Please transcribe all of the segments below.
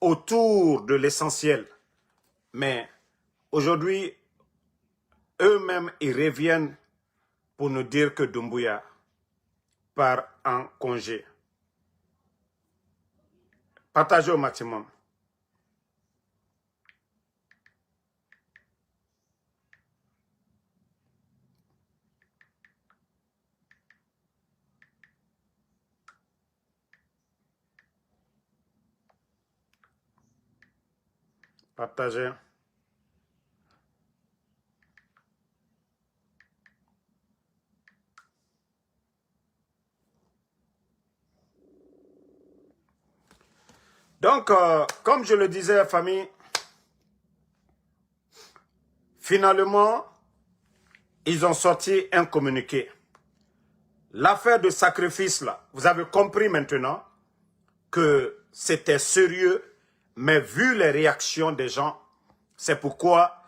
autour de l'essentiel. Mais aujourd'hui, eux-mêmes, ils reviennent pour nous dire que Doumbouya part en congé. Partagez au maximum. Partagez. Donc, comme je le disais, famille, finalement, ils ont sorti un communiqué. L'affaire de sacrifice, là, vous avez compris maintenant que c'était sérieux, mais vu les réactions des gens, c'est pourquoi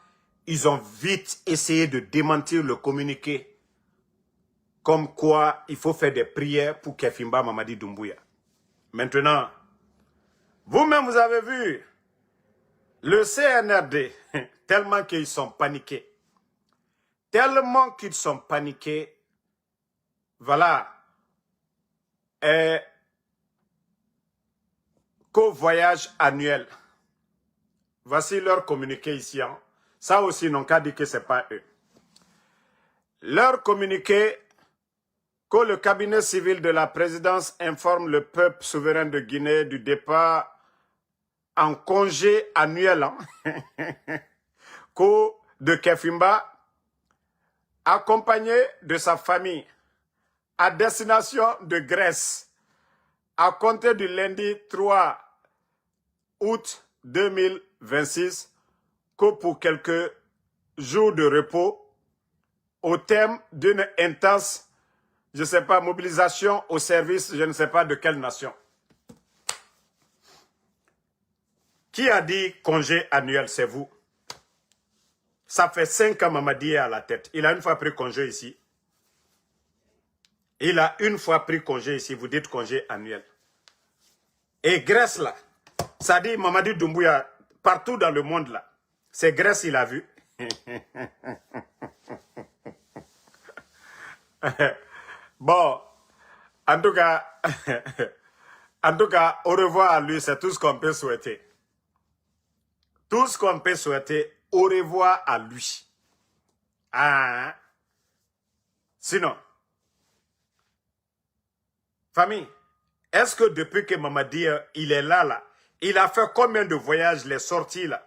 ils ont vite essayé de démentir le communiqué. Comme quoi, il faut faire des prières pour Kefimba Mamadi Doumbouya. Maintenant, vous-même, vous avez vu le CNRD, tellement qu'ils sont paniqués. Tellement qu'ils sont paniqués, voilà, qu'au voyage annuel. Voici leur communiqué ici. Hein. Ça aussi, n'ont qu'à dire que ce n'est pas eux. Leur communiqué, que le cabinet civil de la présidence informe le peuple souverain de Guinée du départ en congé annuel hein, de Kefimba, accompagné de sa famille, à destination de Grèce, à compter du lundi 3 août 2026, que pour quelques jours de repos, au thème d'une intense, je ne sais pas, mobilisation au service, je ne sais pas de quelle nation. Qui a dit congé annuel, c'est vous. Ça fait 5 ans Mamadi est à la tête. Il a une fois pris congé ici. Il a une fois pris congé ici, vous dites congé annuel. Et Grèce là, ça dit Mamadi Doumbouya, partout dans le monde là, c'est Grèce il a vu. Bon, en tout cas, au revoir à lui, c'est tout ce qu'on peut souhaiter. Tout ce qu'on peut souhaiter, au revoir à lui. Ah, sinon, famille, est-ce que depuis que Mamadi il est là, il a fait combien de voyages, les sorties là?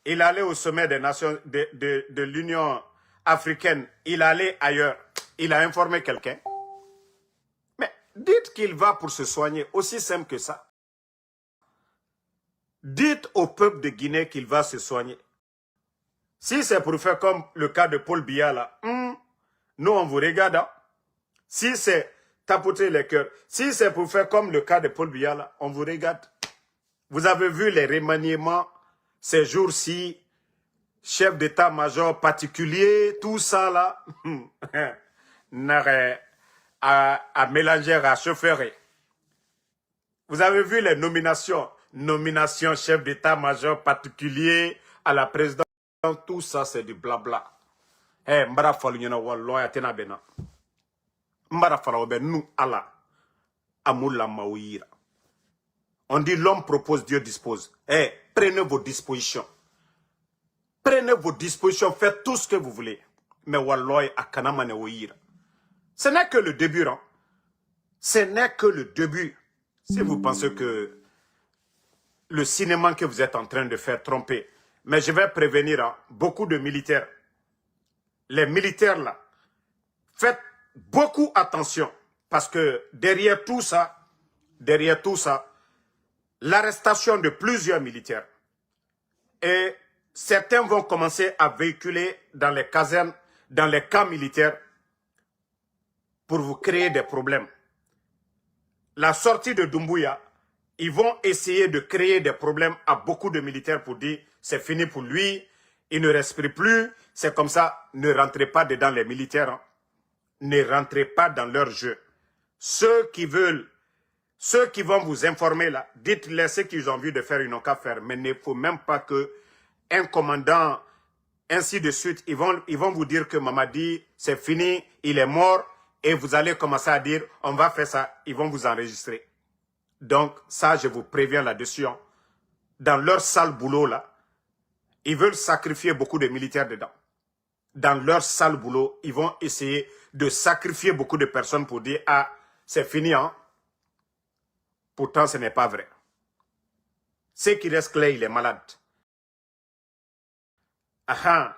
Il allait au sommet des nations de l'Union africaine, il allait ailleurs, il a informé quelqu'un. Mais dites qu'il va pour se soigner, aussi simple que ça. Dites au peuple de Guinée qu'il va se soigner. Si c'est pour faire comme le cas de Paul Biya là, nous on vous regarde. Hein? Si c'est tapoter les cœurs, si c'est pour faire comme le cas de Paul Biya là, on vous regarde. Vous avez vu les remaniements ces jours-ci, chef d'état-major particulier, tout ça là, n'aurait à mélanger, à chauffer. Vous avez vu les nominations, chef d'état-major particulier à la présidence, tout ça c'est du blabla. Eh, mbara falu nyana wallo ya tena bena. Mbara falu ben nous ala amula maouira. On dit l'homme propose, Dieu dispose. Eh, prenez vos dispositions. Prenez vos dispositions, faites tout ce que vous voulez. Mais walloy akanamane ouira. Ce n'est que le début, hein. Ce n'est que le début. Si vous pensez que le cinéma que vous êtes en train de faire tromper, mais je vais prévenir hein, beaucoup de militaires. Les militaires là, faites beaucoup attention parce que derrière tout ça, l'arrestation de plusieurs militaires et certains vont commencer à véhiculer dans les casernes, dans les camps militaires pour vous créer des problèmes. La sortie de Doumbouya, ils vont essayer de créer des problèmes à beaucoup de militaires pour dire c'est fini pour lui, il ne respire plus, c'est comme ça, ne rentrez pas dedans les militaires, hein. Ne rentrez pas dans leur jeu. Ceux qui veulent Ceux qui vont vous informer là, dites-les ce qu'ils ont envie de faire, ils n'ont qu'à faire. Mais il ne faut même pas que un commandant, ainsi de suite, ils vont vous dire que Mamadi, c'est fini, il est mort, et vous allez commencer à dire, on va faire ça, ils vont vous enregistrer. Donc, ça, je vous préviens là-dessus. Hein. Dans leur sale boulot là, ils veulent sacrifier beaucoup de militaires dedans. Dans leur sale boulot, ils vont essayer de sacrifier beaucoup de personnes pour dire, ah, c'est fini, hein. Pourtant, ce n'est pas vrai. Ce qui reste clair, il est malade. Ah,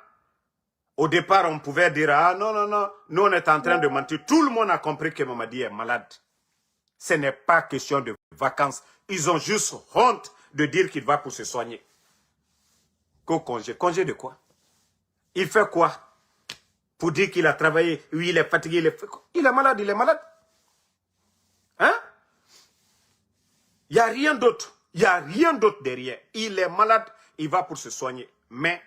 au départ, on pouvait dire, ah non, non, non, nous on est en train de mentir. Tout le monde a compris que Mamadi est malade. Ce n'est pas question de vacances. Ils ont juste honte de dire qu'il va pour se soigner. Qu'au congé. Congé de quoi? Il fait quoi? Pour dire qu'il a travaillé, oui, il est fatigué, il est malade, il est malade. Hein? Il n'y a rien d'autre. Il n'y a rien d'autre derrière. Il est malade, il va pour se soigner. Mais,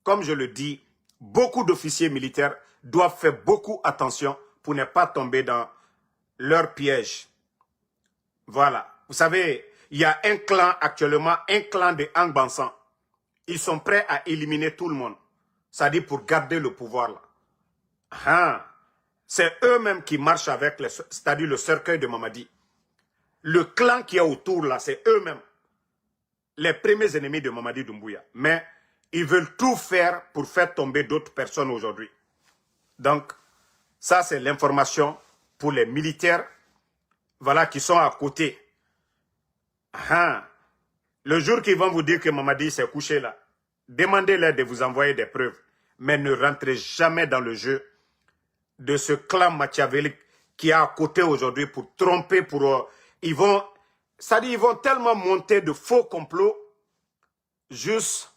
comme je le dis, beaucoup d'officiers militaires doivent faire beaucoup attention pour ne pas tomber dans leur piège. Voilà. Vous savez, il y a un clan actuellement, un clan de Ang Bansan. Ils sont prêts à éliminer tout le monde. C'est-à-dire pour garder le pouvoir là. Ah, c'est eux-mêmes qui marchent avec, c'est-à-dire le cercueil de Mamadi. Le clan qui est autour là, c'est eux-mêmes. Les premiers ennemis de Mamadi Doumbouya. Mais ils veulent tout faire pour faire tomber d'autres personnes aujourd'hui. Donc, ça c'est l'information pour les militaires, voilà, qui sont à côté. Ah, le jour qu'ils vont vous dire que Mamadi s'est couché là, demandez-leur de vous envoyer des preuves. Mais ne rentrez jamais dans le jeu de ce clan machiavélique qui est à côté aujourd'hui pour tromper, ils vont tellement monter de faux complots juste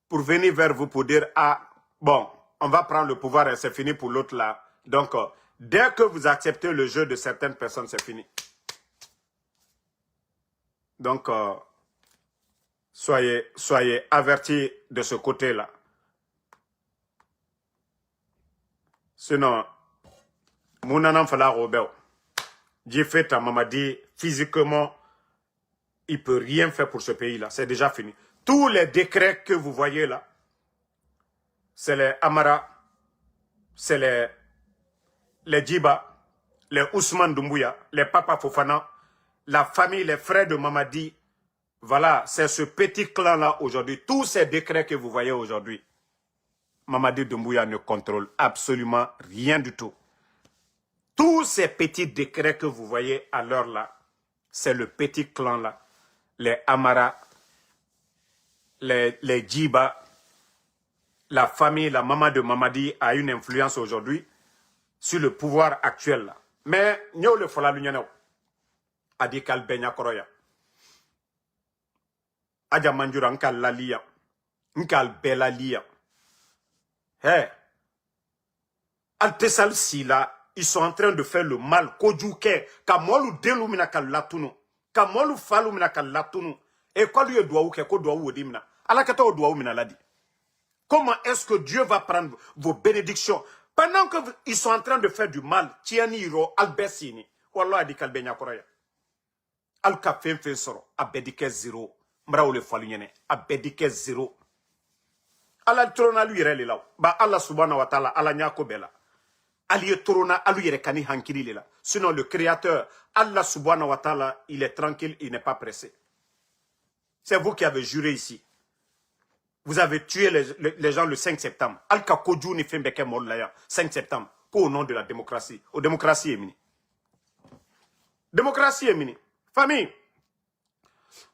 pour venir vers vous pour dire, ah, bon, on va prendre le pouvoir et c'est fini pour l'autre là. Donc, dès que vous acceptez le jeu de certaines personnes, c'est fini. Donc, soyez avertis de ce côté-là. Sinon, Mounanam Fala Robert, j'ai fait à Mamadi, physiquement, il ne peut rien faire pour ce pays-là. C'est déjà fini. Tous les décrets que vous voyez là, c'est les Amara, c'est les Djiba, les Ousmane Doumbouya, les Papa Fofana, la famille, les frères de Mamadi. Voilà, c'est ce petit clan-là aujourd'hui. Tous ces décrets que vous voyez aujourd'hui, Mamadi Doumbouya ne contrôle absolument rien du tout. Tous ces petits décrets que vous voyez à l'heure là, c'est le petit clan là. Les Amara, les Djiba, la famille, la maman de Mamadi a une influence aujourd'hui sur le pouvoir actuel là. Mais nous le fola l'union a dit qu'al benya koroya. Adja manjura nkal lalia, nkal belalia. Hey, Altesal Sila, ils sont en train de faire le mal. Kodjouke, kamolu delumina kal latunu, kamolu falumina kal latunu. Et quoi lui doit ou ko doit ou dimna? Alakata o doit ou mina ladi. Comment est-ce que Dieu va prendre vos bénédictions pendant qu'ils sont en train de faire du mal? Tiani iro albesini. Wallah di kal benya koraya. Al ka fen soro abedike zero. Mbra ou le falunyene abedike zero. Ala trona lui yere la ba Allah subhanahu wa ta'ala ala nyako bela ali trona alu yere kani hankili lela. Sinon le créateur Allah subhanahu wa ta'ala il est tranquille, il n'est pas pressé. C'est vous qui avez juré ici. Vous avez tué les gens le 5 septembre. Alka kodjou ni fembeke mollaya 5 septembre au nom de la démocratie. Au démocratie est mini. Démocratie est mini. Famille,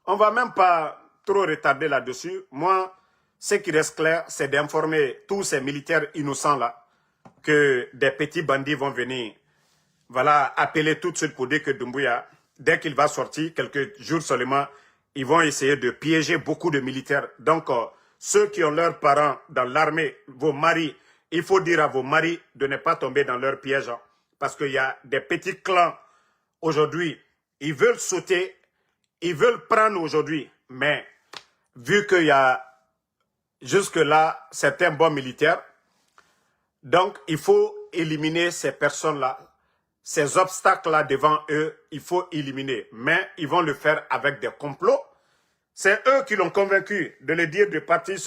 on va même pas trop retarder là-dessus. Moi, ce qui reste clair, c'est d'informer tous ces militaires innocents-là que des petits bandits vont venir, voilà, appeler tout de suite pour dire que Doumbouya, dès qu'il va sortir, quelques jours seulement, ils vont essayer de piéger beaucoup de militaires. Donc, ceux qui ont leurs parents dans l'armée, vos maris, il faut dire à vos maris de ne pas tomber dans leur piège. Hein, parce qu'il y a des petits clans aujourd'hui, ils veulent sauter, ils veulent prendre aujourd'hui. Mais, vu qu'il y a jusque-là, certains bons militaires. Donc, il faut éliminer ces personnes-là. Ces obstacles-là devant eux, il faut éliminer. Mais ils vont le faire avec des complots. C'est eux qui l'ont convaincu de le dire de partir.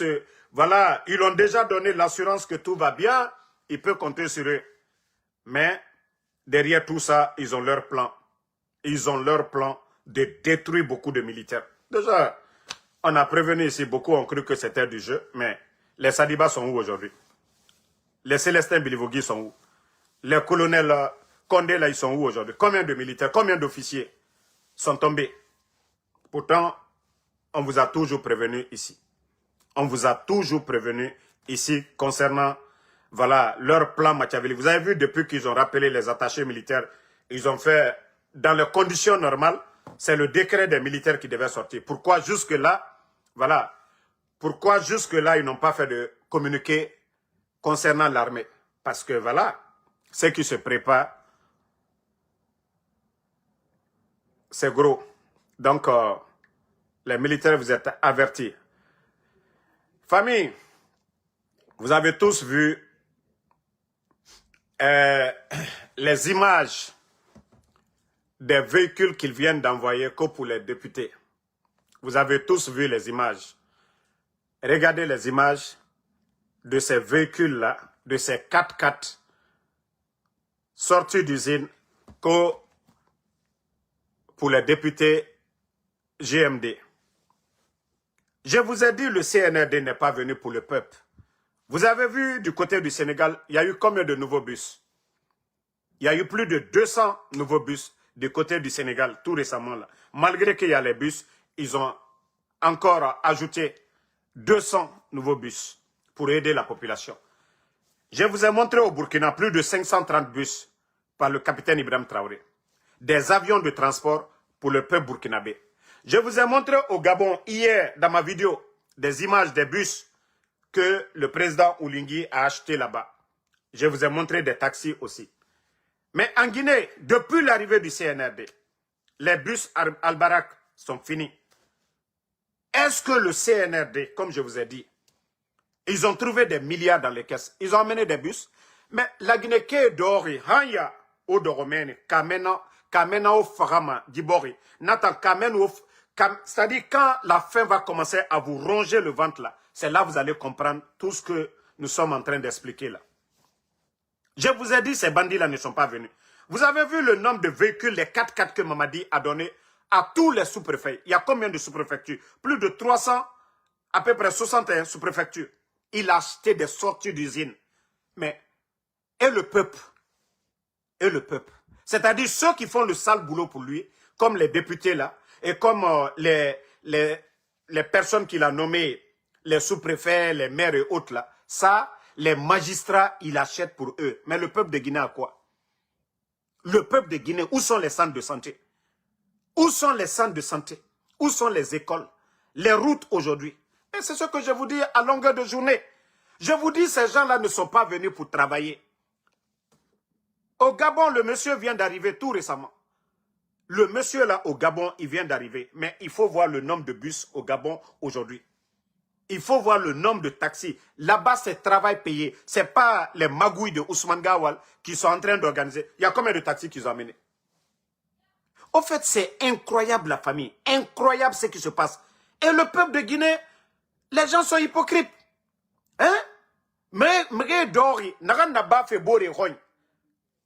Voilà, ils ont déjà donné l'assurance que tout va bien. Il peut compter sur eux. Mais derrière tout ça, ils ont leur plan. Ils ont leur plan de détruire beaucoup de militaires. Déjà, on a prévenu ici, beaucoup ont cru que c'était du jeu. Mais les Sadibas sont où aujourd'hui? Les Célestins Bilivogui sont où? Les colonels Condé, là, ils sont où aujourd'hui? Combien de militaires, combien d'officiers sont tombés? Pourtant, on vous a toujours prévenu ici. On vous a toujours prévenu ici concernant, voilà, leur plan Machiavelli. Vous avez vu, depuis qu'ils ont rappelé les attachés militaires, ils ont fait, dans les conditions normales, c'est le décret des militaires qui devait sortir. Pourquoi jusque-là, voilà, pourquoi jusque-là, ils n'ont pas fait de communiqué concernant l'armée? Parce que, voilà, ceux qui se préparent, c'est gros. Donc, les militaires, vous êtes avertis. Famille, vous avez tous vu les images des véhicules qu'ils viennent d'envoyer que pour les députés. Vous avez tous vu les images. Regardez les images de ces véhicules-là, de ces 4x4 sortis d'usine que pour les députés GMD. Je vous ai dit, le CNRD n'est pas venu pour le peuple. Vous avez vu du côté du Sénégal, il y a eu combien de nouveaux bus? Il y a eu plus de 200 nouveaux bus du côté du Sénégal, tout récemment. Là. Malgré qu'il y a les bus, ils ont encore ajouté 200 nouveaux bus pour aider la population. Je vous ai montré au Burkina plus de 530 bus par le capitaine Ibrahim Traoré. Des avions de transport pour le peuple burkinabé. Je vous ai montré au Gabon hier, dans ma vidéo, des images des bus que le président Oulingui a acheté là-bas. Je vous ai montré des taxis aussi. Mais en Guinée, depuis l'arrivée du CNRD, les bus Al-Barak sont finis. Est-ce que le CNRD, comme je vous ai dit, ils ont trouvé des milliards dans les caisses, ils ont amené des bus, mais la Guinée qui est d'Ori, Hanya, au Doromène, Kamena au Farama, Dibori, Nathan Kamen au. C'est-à-dire, quand la faim va commencer à vous ronger le ventre là, c'est là que vous allez comprendre tout ce que nous sommes en train d'expliquer là. Je vous ai dit, ces bandits-là ne sont pas venus. Vous avez vu le nombre de véhicules, les 4x4 que Mamadi a donné à tous les sous-préfets. Il y a combien de sous-préfectures? Plus de 300, à peu près 61 sous-préfectures. Il a acheté des sorties d'usines. Mais, et le peuple? Et le peuple? C'est-à-dire ceux qui font le sale boulot pour lui, comme les députés là, et comme les personnes qu'il a nommées, les sous-préfets, les maires et autres là, ça, les magistrats, ils achètent pour eux. Mais le peuple de Guinée a quoi? Le peuple de Guinée, où sont les centres de santé? Où sont les centres de santé? Où sont les écoles? Les routes aujourd'hui? Et c'est ce que je vous dis à longueur de journée. Je vous dis, ces gens-là ne sont pas venus pour travailler. Au Gabon, le monsieur vient d'arriver tout récemment. Le monsieur là au Gabon, il vient d'arriver. Mais il faut voir le nombre de bus au Gabon aujourd'hui. Il faut voir le nombre de taxis. Là-bas, c'est travail payé. Ce n'est pas les magouilles de Ousmane Gawal qui sont en train d'organiser. Il y a combien de taxis qu'ils ont amenés? Au fait, c'est incroyable la famille. Incroyable ce qui se passe. Et le peuple de Guinée, les gens sont hypocrites. Hein? Mais Dori, n'a pas fait beau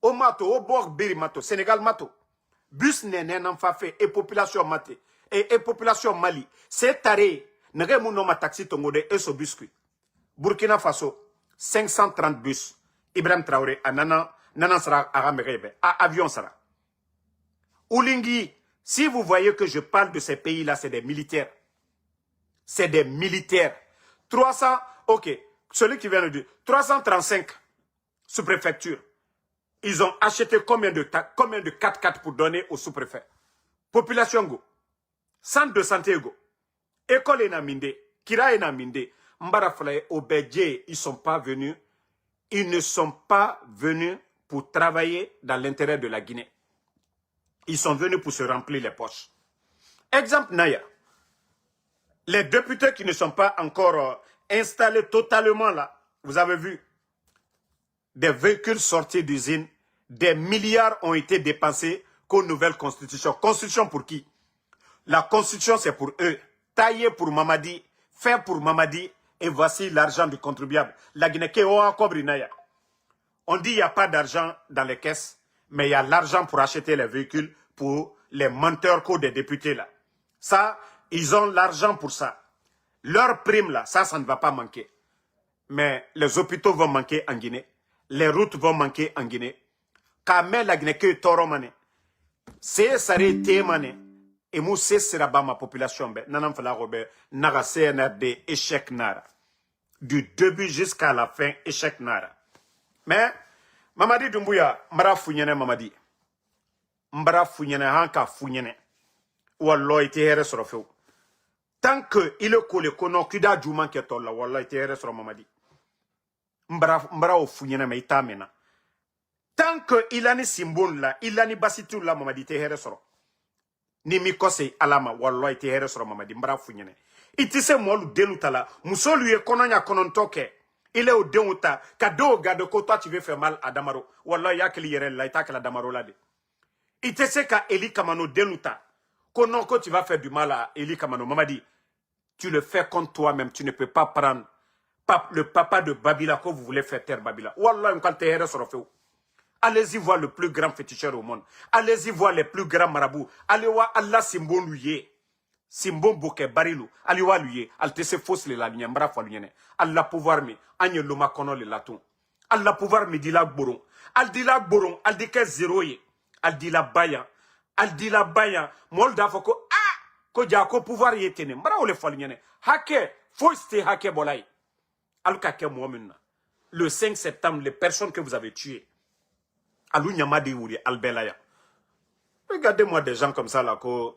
au mato, au bord biri mato, Sénégal mato. Bus n'est n'en fait et population maté. Et population Mali. C'est taré. N'aurait mon nom à taxi tongode et ce bus. Burkina Faso, 530 bus. Ibrahim Traoré, à Nana sera à Ramerebe, à Avion sera. Oulingui, si vous voyez que je parle de ces pays-là, c'est des militaires. C'est des militaires. 300, ok, celui qui vient de dire, 335 sous-préfectures. Ils ont acheté combien de 4x4 pour donner aux sous-préfets? Population go. Centre de santé go. École enaminde. Kira enaminde. Mbaraflaye, Obedje, ils sont pas venus. Ils ne sont pas venus pour travailler dans l'intérêt de la Guinée. Ils sont venus pour se remplir les poches. Exemple Naya. Les députés qui ne sont pas encore installés totalement là, vous avez vu des véhicules sortis d'usine, des milliards ont été dépensés qu'aux nouvelles constitutions. Constitution pour qui? La constitution, c'est pour eux. Taillé pour Mamadi, fait pour Mamadi, et voici l'argent du contribuable. La Guinée, on dit qu'il n'y a pas d'argent dans les caisses, mais il y a l'argent pour acheter les véhicules pour les menteurs qu'aux des députés là. Ça, ils ont l'argent pour ça. Leur prime là, ça ne va pas manquer. Mais les hôpitaux vont manquer en Guinée. Les routes vont manquer en Guinée. Kamel la Guinée que toro mané. C'est ça mané. Et moi c'est sera ma population be. Nanam fala robe naga CNRD échec nara. Du début jusqu'à la fin échec nara. Mais Mamadi Doumbouya mbara funyene Mamadi. Mbara funyene hanka funyene. Wallah ite here sorofeu. Tant que il est collé kono kida djouman ke tolla wallah ite here soro Mamadi. Mbara o funyene me itamena. Tant que il a ni symbole là, il a ni basitou là Mamadi ite here soro. Ni mi kose alama wallah ite here soro Mamadi mbara funyene. Iti se mo lu denuta la muso lui e kono nya kono ntoke. Il est au denuta kado gade ko toi tu veux faire mal à Damaro. Wallah ya kili yere la ita kala Damaro là de. Ite se ka Eli Kamano denuta. Konon ko tu vas faire du mal à Eli Kamano. Mamadi, tu le fais contre toi-même, tu ne peux pas prendre le papa de Babila que vous voulez faire taire Babila. Wallah quand te here soro feu. Allez-y voir le plus grand féticheur au monde. Allez-y voir les plus grands marabouts. Allez voir Allah Simbon lui. Simbon Boke Barilu. Allez voir lui. Al te se fausse le la ligne. Mbra fa ligne. Allah pouvoir me. Agne loma kono le laton. Allah pouvoir me dit la boron. Al dit la boron. Al dit que zéro ye. Al dit la baya. Al dit la baya. Molda foko. Ah! Ko jako pouvoir ye tene. Mbra ou le fa ligne. Hake. Faut ste hake bolay. Al kake muamina. Le 5 septembre, les personnes que vous avez tuées. Alou Nyamadi Ouri, Albelaya. Regardez-moi des gens comme ça là, que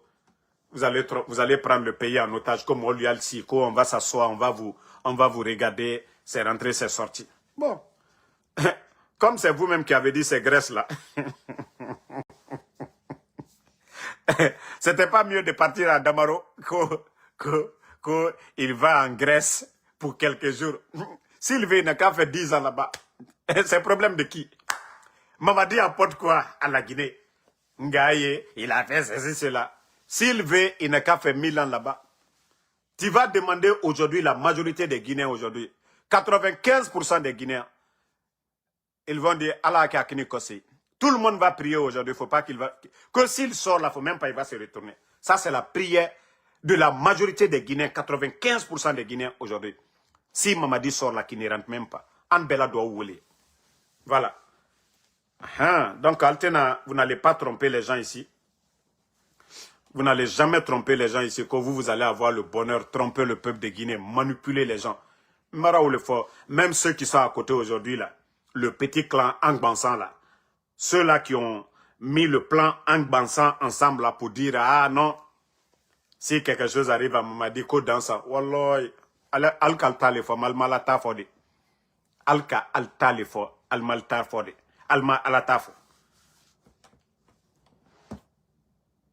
vous allez prendre le pays en otage, comme Olial Siko, on va s'asseoir, on va vous regarder, c'est rentré, c'est sorti. Bon. Comme c'est vous-même qui avez dit ces graisses là. C'était pas mieux de partir à Damaro qu'il va en Grèce pour quelques jours. Sylvie n'a qu'à fait 10 ans là-bas. C'est problème de qui? Mamadi apporte quoi à la Guinée? Ngaye, il a fait ceci, cela. S'il veut, il n'a qu'à faire 1000 ans là-bas. Tu vas demander aujourd'hui la majorité des Guinéens aujourd'hui. 95% des Guinéens. Ils vont dire Allah Kakini Kosi. Tout le monde va prier aujourd'hui. Il ne faut pas qu'il va. Que s'il sort là, il ne faut même pas, il va se retourner. Ça, c'est la prière de la majorité des Guinéens. 95% des Guinéens aujourd'hui. Si Mamadi sort là, qui ne rentre même pas. Anbela doit ouler. Voilà. Donc, Altena, vous n'allez pas tromper les gens ici. Vous n'allez jamais tromper les gens ici. Que vous allez avoir le bonheur, tromper le peuple de Guinée, manipuler les gens. Même ceux qui sont à côté aujourd'hui, là, le petit clan Angbansan, là, ceux-là qui ont mis le plan Angbansan ensemble là, pour dire, ah non, si quelque chose arrive à Mamadi, ko dans ça, wallah, alka alta le fo, malmalata fode. Alka alta le fo, almalta fode. Alma alatafo.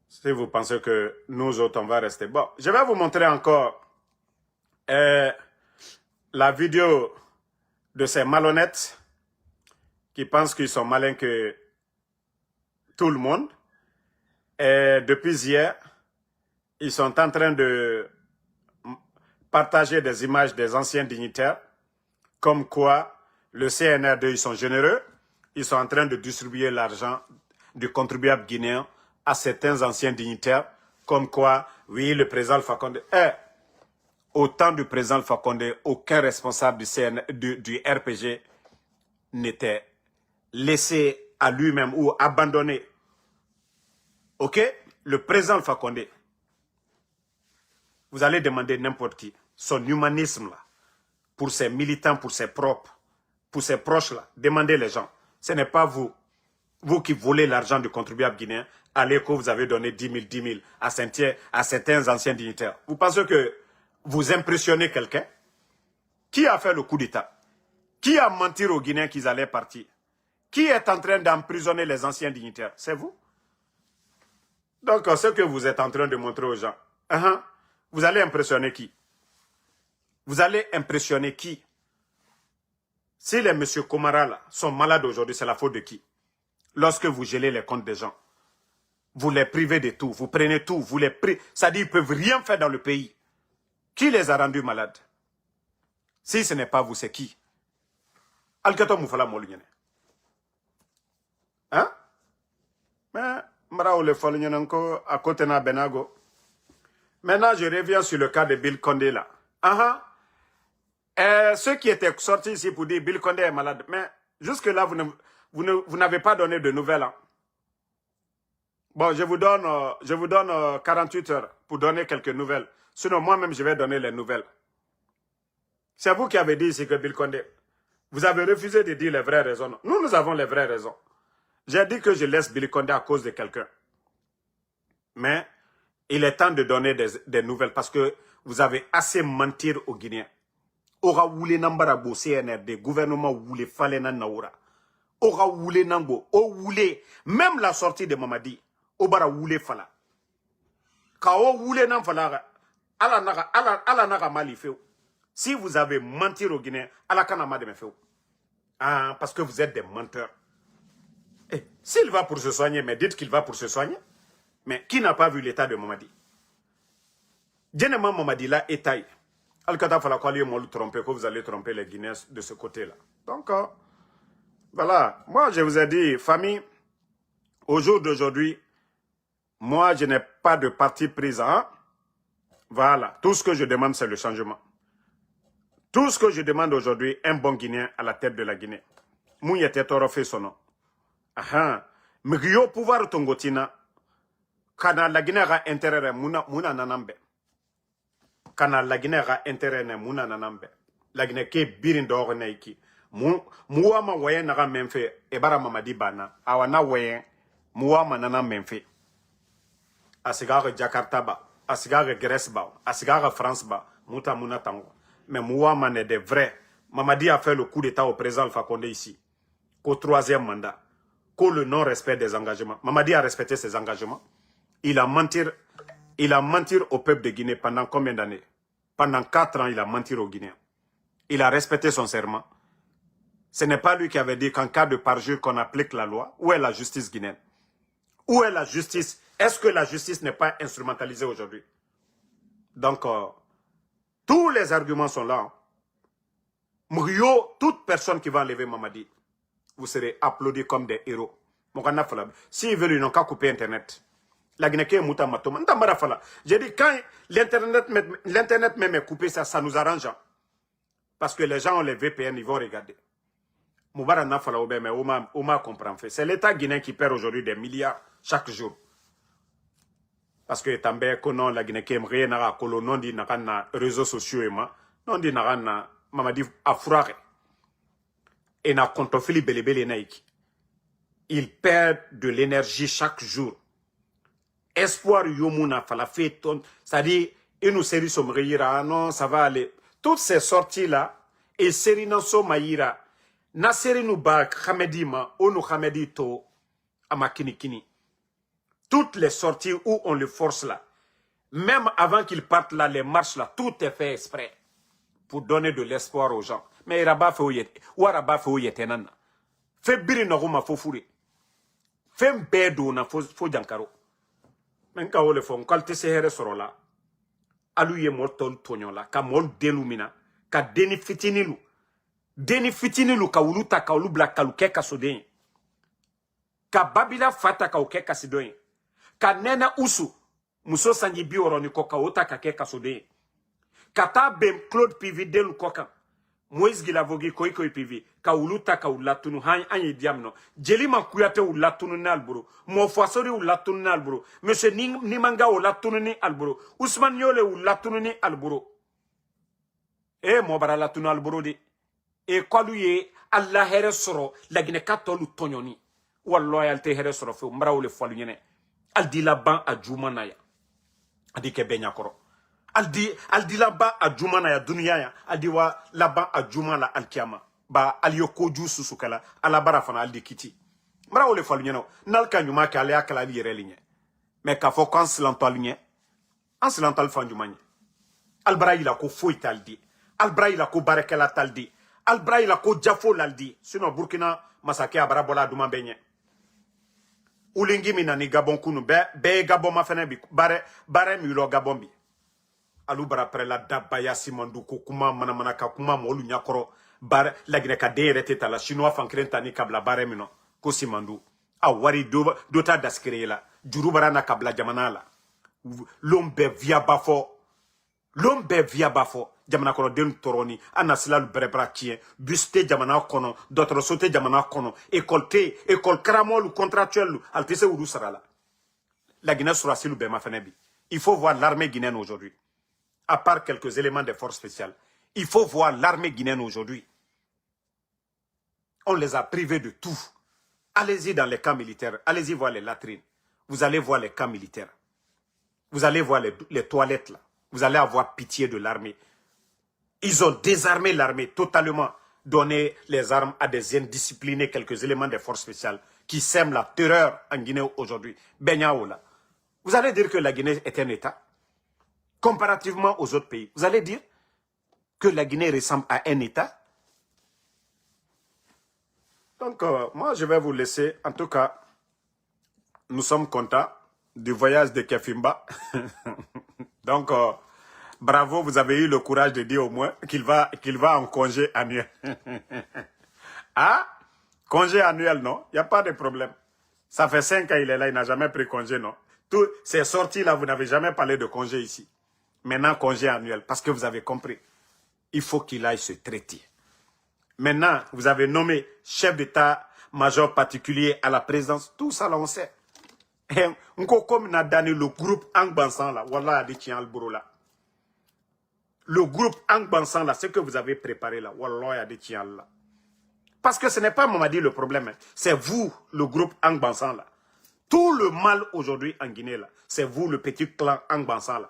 Si vous pensez que nous autres, on va rester. Bon, je vais vous montrer encore la vidéo de ces malhonnêtes qui pensent qu'ils sont malins que tout le monde. Et depuis hier, ils sont en train de partager des images des anciens dignitaires, comme quoi le CNRD, ils sont généreux. Ils sont en train de distribuer l'argent du contribuable guinéen à certains anciens dignitaires, comme quoi, oui, le président Alpha Condé. Au temps du président Alpha Condé, aucun responsable du RPG n'était laissé à lui-même ou abandonné. Ok? Le président Alpha Condé, vous allez demander n'importe qui, son humanisme là, pour ses militants, pour ses propres, pour ses proches là, demandez les gens. Ce n'est pas vous qui volez l'argent du contribuable guinéen, à l'écho, vous avez donné 10 000 à certains anciens dignitaires. Vous pensez que vous impressionnez quelqu'un? Qui a fait le coup d'État? Qui a menti aux Guinéens qu'ils allaient partir? Qui est en train d'emprisonner les anciens dignitaires? C'est vous? Donc, ce que vous êtes en train de montrer aux gens, vous allez impressionner qui? Vous allez impressionner qui? Si les M. Komara là, sont malades aujourd'hui, c'est la faute de qui? lorsque vous gelez les comptes des gens. Vous les privez de tout, vous prenez tout, vous les privez. Ça dit qu'ils ne peuvent rien faire dans le pays. Qui les a rendus malades? Si ce n'est pas vous, c'est qui? Alkato Moufala Molunyene. Hein? Mais, Mrao le Folunyenenko, à côté de Benago. Maintenant, je reviens sur le cas de Bill Condé là. Ceux qui étaient sortis ici pour dire Bill Condé est malade, mais jusque-là, vous n'avez pas donné de nouvelles. Hein? Bon, je vous donne 48 heures pour donner quelques nouvelles. Sinon, moi-même, je vais donner les nouvelles. C'est vous qui avez dit ici que Bill Condé. Vous avez refusé de dire les vraies raisons. Nous avons les vraies raisons. J'ai dit que je laisse Bill Condé à cause de quelqu'un. Mais il est temps de donner des nouvelles parce que vous avez assez mentir aux Guinéens. Ora wule nambara bo CNRD, gouvernement wule falena naura. Ora wule nango, o wule, même la sortie de Mamadi, obara wule fala. Ka o wule nan fala, ala naga mali feu. Si vous avez menti aux Guinéens, ala kanama de me feu. Ah, parce que vous êtes des menteurs. Eh, s'il va pour se soigner, mais dites qu'il va pour se soigner. Mais qui n'a pas vu l'état de Mamadi? Djenema Mamadi là est taille. Al-Kata fala quoi lui tromper, que vous allez tromper les Guinéens de ce côté-là. Donc, voilà. Moi, je vous ai dit, famille, au jour d'aujourd'hui, moi, je n'ai pas de parti pris. Hein? Voilà. Tout ce que je demande, c'est le changement. Tout ce que je demande aujourd'hui, un bon Guinéen à la tête de la Guinée. Mouyete toro fait son nom. Migyo pouvoir tongotina. Kana la Guinée a intérêt muna nanambe. Kana la Guinée a intérêt muna nanambe. La Guinée ke birin doro neiki. Muama waye naga menfe ebara mamadi bana. Awana waye muama nana menfe. Asigare Jakarta ba, asigare Grèce ba, asigare France ba, muta muna tango. Mais muama n'est des vrais. Mamadi a fait le coup d'état au président Alpha Condé ici. Qu'au troisième mandat. Qu'au le non-respect des engagements. Mamadi a respecté ses engagements. Il a menti au peuple de Guinée pendant combien d'années? Pendant 4 ans, il a menti aux Guinéens. Il a respecté son serment. Ce n'est pas lui qui avait dit qu'en cas de parjure qu'on applique la loi. Où est la justice guinéenne? Où est la justice? Est-ce que la justice n'est pas instrumentalisée aujourd'hui? Donc, tous les arguments sont là. Hein. Mourio, toute personne qui va enlever Mamadi, vous serez applaudis comme des héros. S'ils veulent, ils n'ont qu'à couper Internet. La Guinée est mouta matoma. J'ai dit, quand l'Internet même est coupé, ça nous arrange. Hein. Parce que les gens ont les VPN, ils vont regarder. Moubara n'a pas mais Ouma comprend fait. C'est l'État guinéen qui perd aujourd'hui des milliards chaque jour. Parce que També, non, la Guinée qui aimerait n'a pas non dit n'a réseaux sociaux et moi, non dit n'a Mamadi Afroare. Et n'a contofili belebele naïki. Ils perdent de l'énergie chaque jour. Espoir yomuna fala fait ton, c'est-à-dire, et nous séries sommeira, non, ça va aller. Toutes ces sorties-là, et séries non somaïra, na série nous ba Khamedima, ou nous Khamedito, amakinikini. Toutes les sorties où on le force là, même avant qu'ils partent là, les marches là, tout est fait exprès pour donner de l'espoir aux gens. Mais Rabat fait ouillette, ou Rabat fait ouillette nana. Fait biri na roma fo fourré. Fait bédo na fo jankaro. Men ka wole fo nkalte se here soro la. Alu ye mortol tonyon la, ka mol delumina, ka deni fitinilu. Deni fitinilu ka uluta ka ulubla kaluke kasoden. Ka babila fata ka uke kasidoyen. Ka nena usu, muso sanji bi oroni koka ota ka ke kasoden. Kata bem Claude Pivi delu koka. Moïse Gilavogi koiko ipivi. Ka uluta ka ulatunu han anye diamno. Jeli man kuyate ulatunu ni alburu. Mofasori ulatunu ni alburu. Monsieur Nimanga ulatunu ni alburu. Ousmane Yole ulatunu ni alburu. Mobara latunu alburu di. Kwalu ye Allah here soro. Lagine katolu tonyoni. Ou loyauté here soro fe. Mbra ou le foalu nyene. Aldi la ban a jumanaya. Adi ke benya koro. Aldi là-bas à Djoumana ya dunia ya aldi wa là-bas à Djoumana alkiama ba aliyoko ju susukala ala barafana aldi kiti mara ole falu nyeno nalka nyuma ka ale akala li yere ligne mais ka fo kan silanto ligne en silanto fan djumanye albra ila ko foita aldi albra ila ko barakela taldi albra ila ko jafo laldi sinon Burkina masake abara bola duma benye Ulingi minani Gabon kunu be Gabon ma fene bi bare mi lo Gabon bi. Alu bara pre la dabaya simandu ko kuma mana ka kuma molu nyakoro bare la gine ka de rete ta la chinois fankren tani kabla bare mino ko simandu a wari do ta daskire la juru bara na kabla jamana la lombe via bafo jamana kono den toroni anasila lu berebra kien buste jamana kono d'autres sauté jamana kono école kramol contractuel altese wudu sarala la Guinée sera silu be ma fenebi. Il faut voir l'armée guinéenne aujourd'hui. À part quelques éléments des forces spéciales, il faut voir l'armée guinéenne aujourd'hui. On les a privés de tout. Allez-y dans les camps militaires, allez-y voir les latrines. Vous allez voir les camps militaires. Vous allez voir les toilettes là. Vous allez avoir pitié de l'armée. Ils ont désarmé l'armée totalement, donné les armes à des indisciplinés, quelques éléments des forces spéciales qui sèment la terreur en Guinée aujourd'hui. Benyaoula. Vous allez dire que la Guinée est un État comparativement aux autres pays. Vous allez dire que la Guinée ressemble à un État. Donc, moi, je vais vous laisser. En tout cas, nous sommes contents du voyage de Kefimba. Donc, bravo, vous avez eu le courage de dire au moins qu'il va en congé annuel. Ah, congé annuel, non? Il n'y a pas de problème. Ça fait 5 ans qu'il est là, il n'a jamais pris congé, non? Tous ces sorties-là, vous n'avez jamais parlé de congé ici. Maintenant, congé annuel, parce que vous avez compris. Il faut qu'il aille se traiter. Maintenant, vous avez nommé chef d'état-major particulier à la présidence. Tout ça, là, on sait. Comme on a donné le groupe Angbansan, là, Wallah, là. Le groupe Angbansan, là, ce que vous avez préparé, là, Wallah, là. Parce que ce n'est pas Mamadi le problème, hein. C'est vous, le groupe Angbansan, là. Tout le mal aujourd'hui en Guinée, là, c'est vous, le petit clan Angbansan, là.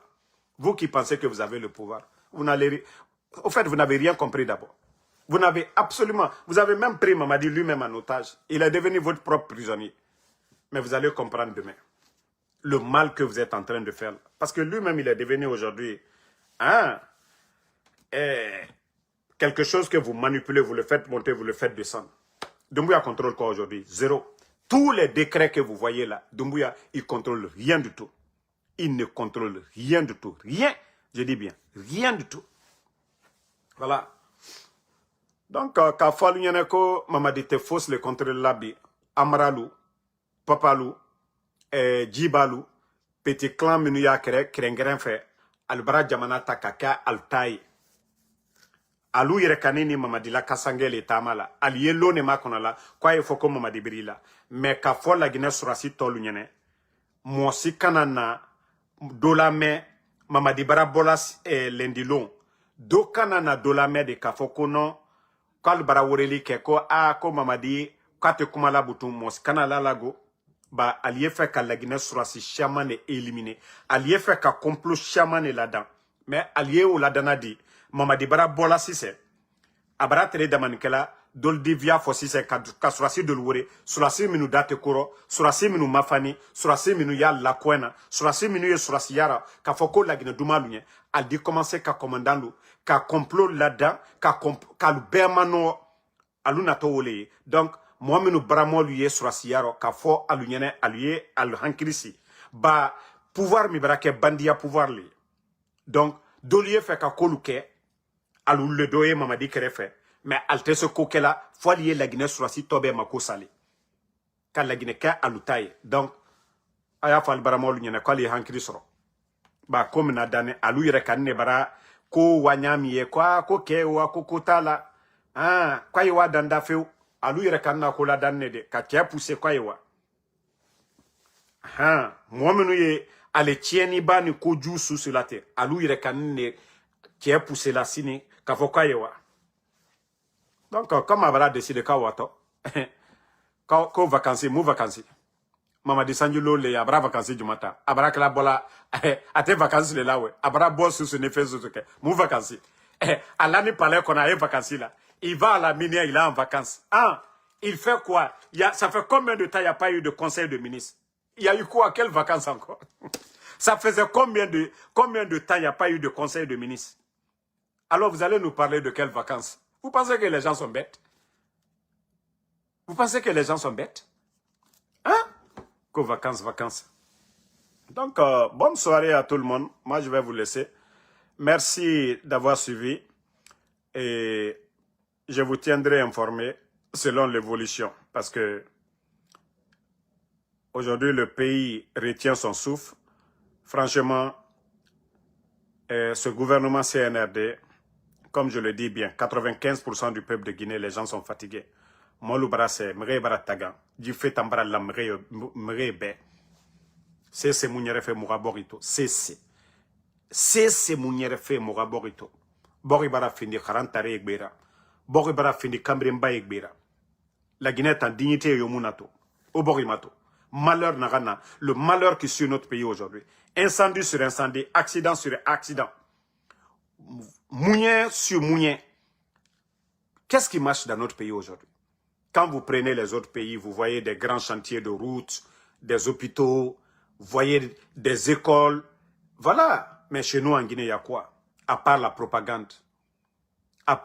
Vous qui pensez que vous avez le pouvoir. Au fait, vous n'avez rien compris d'abord. Vous n'avez absolument... Vous avez même pris Mamadi lui-même en otage. Il est devenu votre propre prisonnier. Mais vous allez comprendre demain le mal que vous êtes en train de faire. Parce que lui-même, il est devenu aujourd'hui quelque chose que vous manipulez, vous le faites monter, vous le faites descendre. Doumbouya contrôle quoi aujourd'hui? Zéro. Tous les décrets que vous voyez là, Doumbouya, il contrôle rien du tout. Il ne contrôle rien du tout. Rien. Je dis bien, rien du tout. Voilà. Donc, quand Falunyaneko, Mamadi te fausse le contrôle labi, Amralou, Papalou, Djibalou, petit clan Minuya Krengren fait, Albara Jamana Takaka Altaï. Alou Yerekanini Mamadi la Kasangele Tamala, Aliye Lone Makonala, quoi il faut que Mamadi Brila. Mais quand Fol la Guinée Surasi Tolunyane, Mosi Kanana, Dolame, Mamadi Barabolas et Lendilon, Do Kanana Dolame de Kafokono, Kal Baraworeli Keko, ko Mamadi, Kate Kumala Boutou, Mos Kanala Lago, ba allié fait qu'à la Guinée Surasi chaman est éliminé. Allié fait qu'à complot chaman est là-dedans. Mais allié ou là-dedans dit, Mamadi Barabolas si c'est, Abara Tere Damanikela, Doldi via Fossise, Kasurasi de Loure, Surasi Minu Date Koro, Surasi Minu Mafani, Surasi Minu Ya Lakwena, Surasi Minu Surasi Yara, Kafoko la Guinée Doumalouye, a dit commencer qu'à commandant l'eau, qu'à complot là-dedans, qu'à le bermano, à l'unato ole. Donc, moi, nous bramo lui Surasi Yara, qu'à fo à l'unienne, à lui, à l'hankrisi. Ba, pouvoir mi brake bandia pouvoir li. Donc, Dolié fait qu'à Kolouke, à le doye Mamadi Kerefe. Mais alte ce coquet-là, faut lier la Guinée sur la site Tobé Mako Sali. Quand la Guinée a l'outaille. Donc, aya fal baramol n'y a pas les hankrisro. Bah, comme n'a donné à lui rekane bara, ko wanyami quoi, ko ke wa ko kotala. Ah, quoi y wa danda feu, à lui rekana ko la danne de, ka tia poussé quoi y wa. Ah, moi menuye, ale tieni ba ni ko jusu sur la terre. À lui rekane, qui a poussé la sine, ka fo quoi y wa. Donc, comme Abara décide Kawato, quand vacances, mou vacances. Mamadi Sanjulo le Abra vacances du matin. Abra Kala Bola, à tes vacances le là, ouais. Abra bosse sur ce nefes sur ce que. Mou vacances. À l'année palais qu'on a eu vacances là. Il va à la minière, il est en vacances. Ah, il fait quoi? Ça fait combien de temps il n'y a pas eu de conseil de ministre? Il y a eu quoi? Quelles vacances encore? Ça faisait combien de temps il n'y a pas eu de conseil de ministre? Alors vous allez nous parler de quelles vacances? Vous pensez que les gens sont bêtes? Vous pensez que les gens sont bêtes? Hein? que vacances, vacances. Donc, bonne soirée à tout le monde. Moi, je vais vous laisser. Merci d'avoir suivi et je vous tiendrai informé selon l'évolution parce que aujourd'hui, le pays retient son souffle. Franchement, ce gouvernement CNRD, comme je le dis bien, 95% du peuple de Guinée, les gens sont fatigués. Molu Barase, Mre Baratagan, Djifé Tambara la Mre Be. C'est Mouniere fait Mouraborito. C'est Mouniere fait Mouraborito. Boribara fini Karantare Egbera. Boribara fini Kambrimba Egbera. La Guinée est en dignité Yomunato. Oborimato. Malheur Nagana. Le malheur qui suit notre pays aujourd'hui. Incendie sur incendie. Accident sur accident. Mounien sur mounien. Qu'est-ce qui marche dans notre pays aujourd'hui? Quand vous prenez les autres pays, vous voyez des grands chantiers de routes, des hôpitaux, vous voyez des écoles. Voilà. Mais chez nous, en Guinée, il y a quoi? À part la propagande.